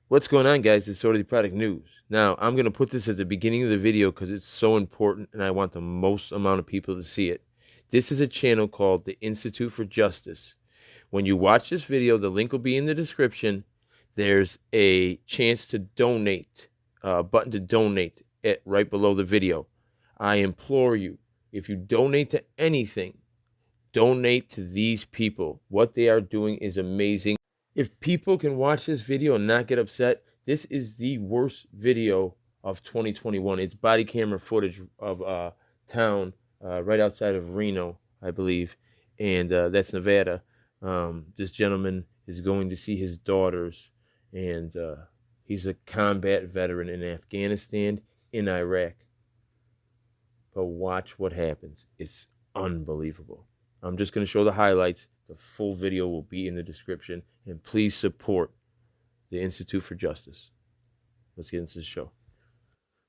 What's going on, guys? It's Sorely Product News. Now, I'm going to put this at the beginning of the video because it's so important and I want the most amount of people to see it. This is a channel called the Institute for Justice. When you watch this video, the link will be in the description. There's a chance to donate, a button to donate right below the video. I implore you, if you donate to anything, donate to these people. What they are doing is amazing. If people can watch this video and not get upset, this is the worst video of 2021. It's body camera footage of a town right outside of Reno, I believe, and that's Nevada. This gentleman is going to see his daughters, and he's a combat veteran in Afghanistan, in Iraq. But watch what happens. It's unbelievable. I'm just going to show the highlights. The full video will be in the description. And please support the Institute for Justice. Let's get into the show.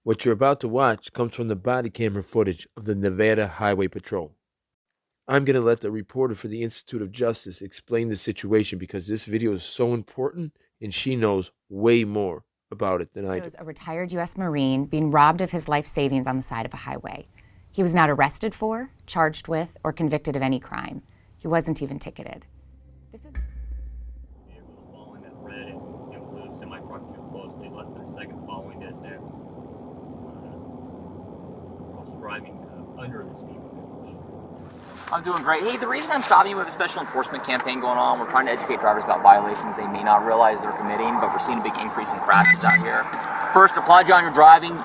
What you're about to watch comes from the body camera footage of the Nevada Highway Patrol. I'm going to let the reporter for the Institute of Justice explain the situation because this video is so important and she knows way more about it than I do. He was a retired U.S. Marine being robbed of his life savings on the side of a highway. He was not arrested for, charged with, or convicted of any crime. He wasn't even ticketed. This is... The vehicle was following that red and blue semi-truck too closely, less than a second following distance. Also driving under the speed limit. I'm doing great. Hey, the reason I'm stopping you, we have a special enforcement campaign going on. We're trying to educate drivers about violations they may not realize they're committing, but we're seeing a big increase in crashes out here. First, applaud you on your driving.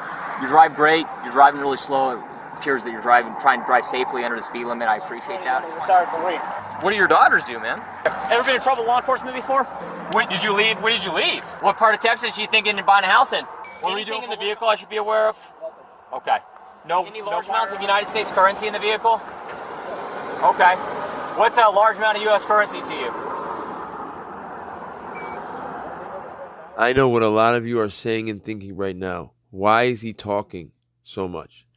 You drive great. You're driving really slow. It appears that you're trying to drive safely under the speed limit. I appreciate that. What do your daughters do, man? Ever been in trouble with law enforcement before? When did you leave? Where did you leave? What part of Texas are you thinking of buying a house in? What were you Anything doing in the vehicle I should be aware of? Okay. No Any large amounts of United States currency in the vehicle? Okay. What's a large amount of U.S. currency to you? I know what a lot of you are saying and thinking right now. Why is he talking so much?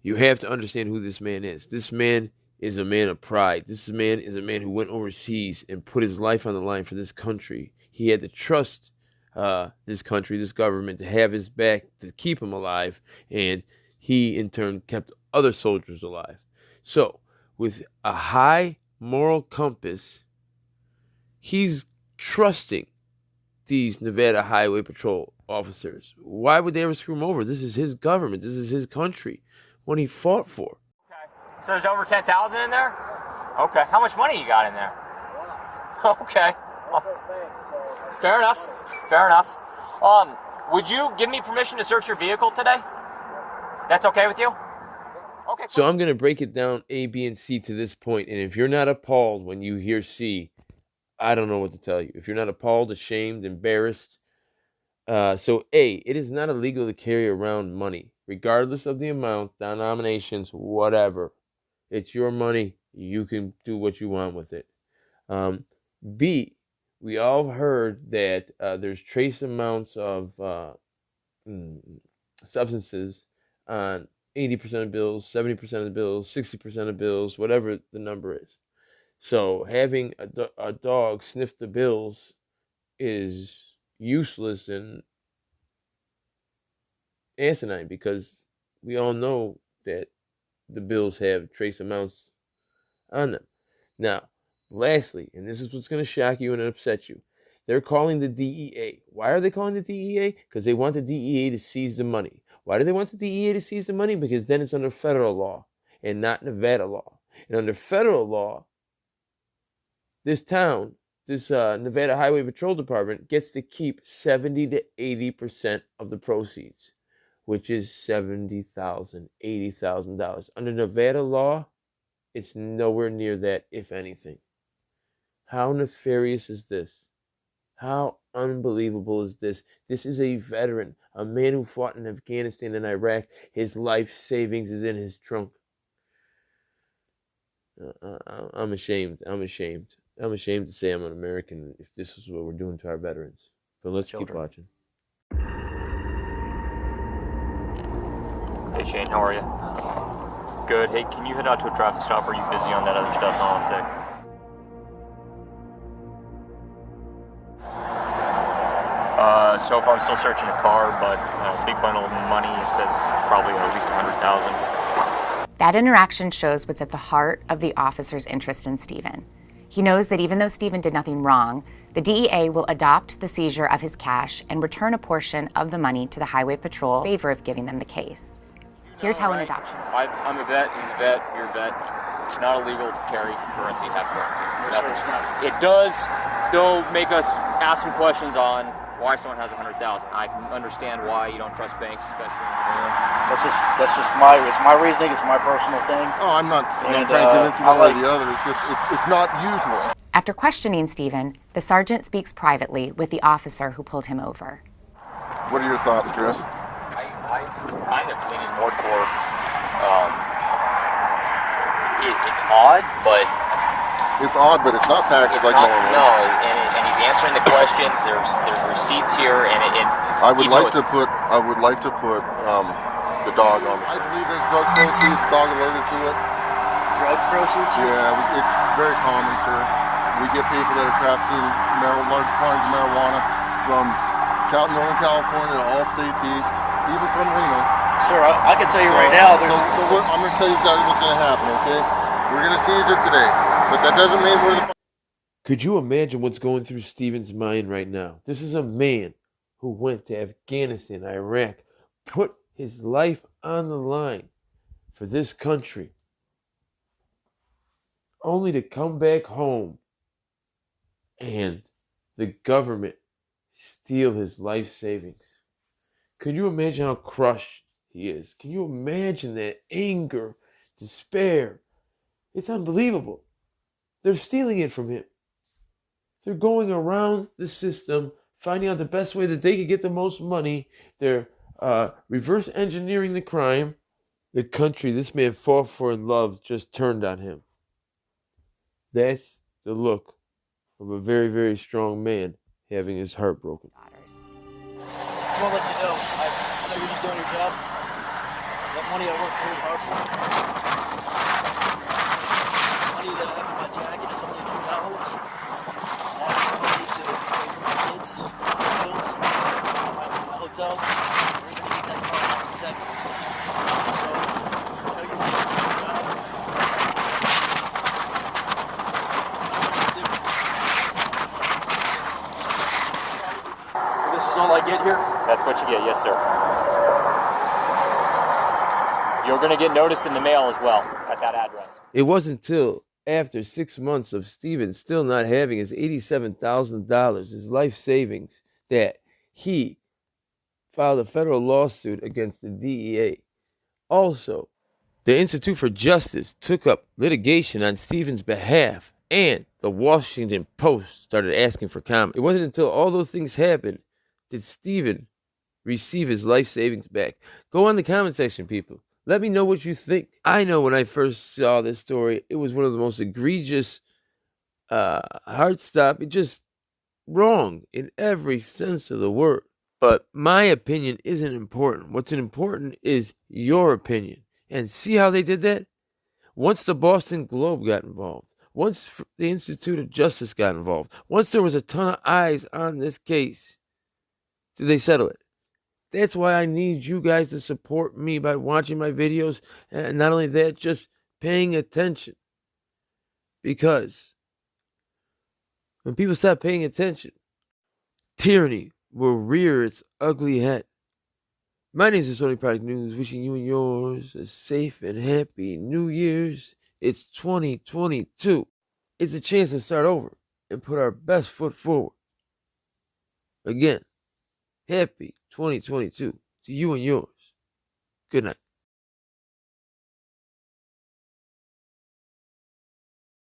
You have to understand who this man is. This man is a man of pride. This man is a man who went overseas and put his life on the line for this country. He had to trust this country, this government, to have his back, to keep him alive. And he, in turn, kept other soldiers alive. So, with a high moral compass, he's trusting these Nevada Highway Patrol officers. Why would they ever screw him over? This is his government. This is his country. What he fought for. Okay. So there's over 10,000 in there? Okay. How much money you got in there? Okay. Fair enough. Fair enough. Would you give me permission to search your vehicle today? That's okay with you? Okay. Cool. So I'm going to break it down A, B, and C to this point. And if you're not appalled when you hear C, I don't know what to tell you. If you're not appalled, ashamed, embarrassed. So A, it is not illegal to carry around money, regardless of the amount, denominations, whatever. It's your money. You can do what you want with it. B, we all heard that there's trace amounts of substances on 80% of bills, 70% of the bills, 60% of bills, whatever the number is. So having a dog sniff the bills is useless and asinine because we all know that the bills have trace amounts on them. Now, lastly, and this is what's going to shock you and upset you, they're calling the DEA. Why are they calling the DEA? Because they want the DEA to seize the money. Why do they want the DEA to seize the money? Because then it's under federal law and not Nevada law. And under federal law, this town, this Nevada Highway Patrol Department gets to keep 70 to 80% of the proceeds, which is $70,000, $80,000. Under Nevada law, it's nowhere near that, if anything. How nefarious is this? How unbelievable is this? This is a veteran, a man who fought in Afghanistan and Iraq. His life savings is in his trunk. I'm ashamed. I'm ashamed. I'm ashamed to say I'm an American if this is what we're doing to our veterans. But let's keep watching. Hey Shane, how are you? Good. Hey, can you head out to a traffic stop? Or are you busy on that other stuff on today? So far I'm still searching a car, but big bundle of money says probably at least 100,000. That interaction shows what's at the heart of the officer's interest in Stephen. He knows that even though Stephen did nothing wrong, the DEA will adopt the seizure of his cash and return a portion of the money to the Highway Patrol in favor of giving them the case. Here's how an adoption. I'm a vet, he's a vet, you're a vet. It's not illegal to carry currency, have currency. It does, though, make us ask some questions on why someone has 100,000. I can understand why you don't trust banks, especially in this area. That's just my reasoning. It's my personal thing. Oh, I'm not trying to convince you one way or the other. It's just it's not usual. After questioning Stephen, the sergeant speaks privately with the officer who pulled him over. What are your thoughts, Chris? I kind of leaning more towards, it's odd, but... It's odd, but it's not packaged like normal. No, and he's answering the questions, there's receipts here, and I would like to put the dog on. I believe there's drug proceeds, dog alerted to it. Drug proceeds? Yeah, it's very common, sir. We get people that are trafficking large quantities of marijuana from Northern California to all states east, even from Reno. Sir, I can tell you right now, there's... I'm going to tell you exactly what's going to happen, okay? We're going to seize it today, but that doesn't mean we're the... Could you imagine what's going through Stephen's mind right now? This is a man who went to Afghanistan, Iraq, put his life on the line for this country, only to come back home and the government steal his life savings. Could you imagine how crushed he is? Can you imagine that anger, despair? It's unbelievable. They're stealing it from him. They're going around the system, finding out the best way that they could get the most money. They're reverse engineering the crime. The country this man fought for and loved just turned on him. That's the look of a very, very strong man having his heart broken. Just want to let you know, I know you're just doing your job. That money I worked really hard for. The money that I have in my jacket is only a few dollars. That's what I need to pay for my kids, my bills, my hotel. We're going to get that car back to Texas. So, I know you're just doing your job. This is all I get here? That's what you get, yes sir. You're going to get noticed in the mail as well at that address. It wasn't until after 6 months of Stephen still not having his $87,000, his life savings, that he filed a federal lawsuit against the DEA. Also, the Institute for Justice took up litigation on Stephen's behalf, and the Washington Post started asking for comments. It wasn't until all those things happened did Stephen receive his life savings back. Go on the comment section, people. Let me know what you think. I know when I first saw this story, it was one of the most egregious, heart-stopping, just wrong in every sense of the word. But my opinion isn't important. What's important is your opinion. And see how they did that? Once the Boston Globe got involved, once the Institute of Justice got involved, once there was a ton of eyes on this case, did they settle it? That's why I need you guys to support me by watching my videos. And not only that, just paying attention. Because when people stop paying attention, tyranny will rear its ugly head. My name is Sony Product News, wishing you and yours a safe and happy New Year's. It's 2022. It's a chance to start over and put our best foot forward. Again, happy 2022 to you and yours. Good night.